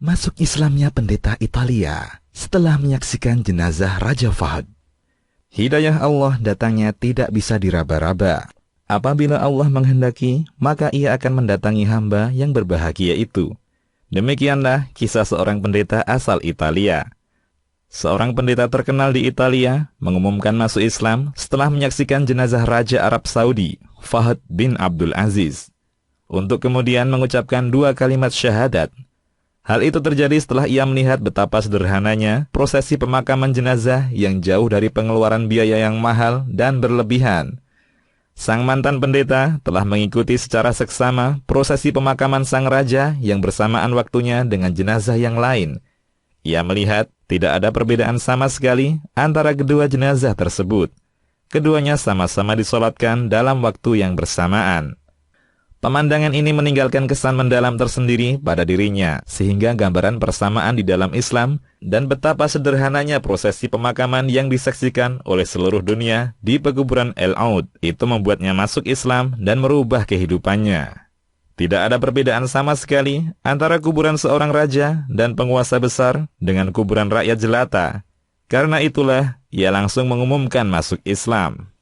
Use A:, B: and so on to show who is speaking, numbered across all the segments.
A: Masuk Islamnya pendeta Italia setelah menyaksikan jenazah Raja Fahd. Hidayah Allah datangnya tidak bisa diraba-raba. Apabila Allah menghendaki, maka Ia akan mendatangi hamba yang berbahagia itu. Demikianlah kisah seorang pendeta asal Italia. Seorang pendeta terkenal di Italia mengumumkan masuk Islam setelah menyaksikan jenazah Raja Arab Saudi, Fahd bin Abdul Aziz, untuk kemudian mengucapkan 2 kalimat syahadat. Hal itu terjadi setelah ia melihat betapa sederhananya prosesi pemakaman jenazah yang jauh dari pengeluaran biaya yang mahal dan berlebihan. Sang mantan pendeta telah mengikuti secara seksama prosesi pemakaman sang raja yang bersamaan waktunya dengan jenazah yang lain. Ia melihat tidak ada perbedaan sama sekali antara kedua jenazah tersebut. Keduanya sama-sama disolatkan dalam waktu yang bersamaan. Pemandangan ini meninggalkan kesan mendalam tersendiri pada dirinya, sehingga gambaran persamaan di dalam Islam dan betapa sederhananya prosesi pemakaman yang disaksikan oleh seluruh dunia di pekuburan El-Aud itu membuatnya masuk Islam dan merubah kehidupannya. Tidak ada perbedaan sama sekali antara kuburan seorang raja dan penguasa besar dengan kuburan rakyat jelata. Karena itulah, ia langsung mengumumkan masuk Islam.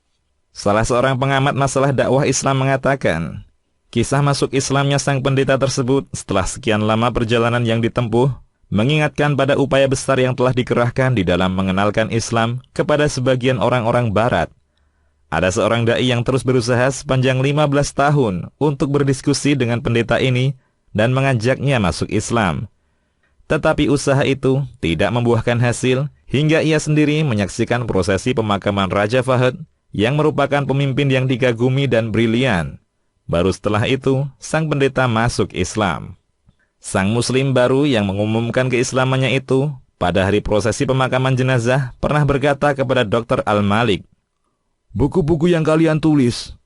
A: Salah seorang pengamat masalah dakwah Islam mengatakan, kisah masuk Islamnya sang pendeta tersebut setelah sekian lama perjalanan yang ditempuh, mengingatkan pada upaya besar yang telah dikerahkan di dalam mengenalkan Islam kepada sebagian orang-orang Barat. Ada seorang da'i yang terus berusaha sepanjang 15 tahun untuk berdiskusi dengan pendeta ini dan mengajaknya masuk Islam. Tetapi usaha itu tidak membuahkan hasil hingga ia sendiri menyaksikan prosesi pemakaman Raja Fahd yang merupakan pemimpin yang dikagumi dan brilian. Baru setelah itu, sang pendeta masuk Islam. Sang muslim baru yang mengumumkan keislamannya itu, pada hari prosesi pemakaman jenazah, pernah berkata kepada Dr. Al-Malik, "Buku-buku yang kalian tulis,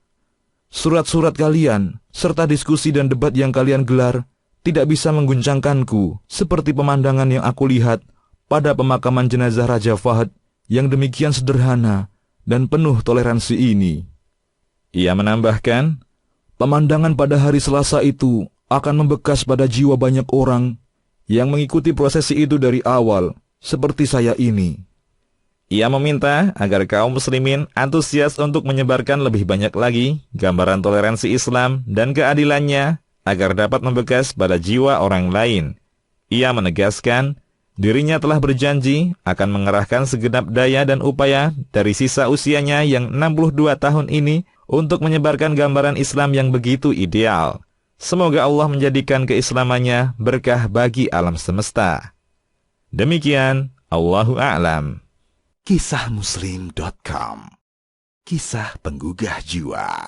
A: surat-surat kalian, serta diskusi dan debat yang kalian gelar, tidak bisa mengguncangkanku seperti pemandangan yang aku lihat pada pemakaman jenazah Raja Fahd yang demikian sederhana dan penuh toleransi ini." Ia menambahkan, pemandangan pada hari Selasa itu akan membekas pada jiwa banyak orang yang mengikuti prosesi itu dari awal, seperti saya ini. Ia meminta agar kaum muslimin antusias untuk menyebarkan lebih banyak lagi gambaran toleransi Islam dan keadilannya agar dapat membekas pada jiwa orang lain. Ia menegaskan, dirinya telah berjanji akan mengerahkan segenap daya dan upaya dari sisa usianya yang 62 tahun ini untuk menyebarkan gambaran Islam yang begitu ideal. Semoga Allah menjadikan keislamannya berkah bagi alam semesta. Demikian, Allahu a'lam.
B: Kisahmuslim.com. Kisah penggugah jiwa.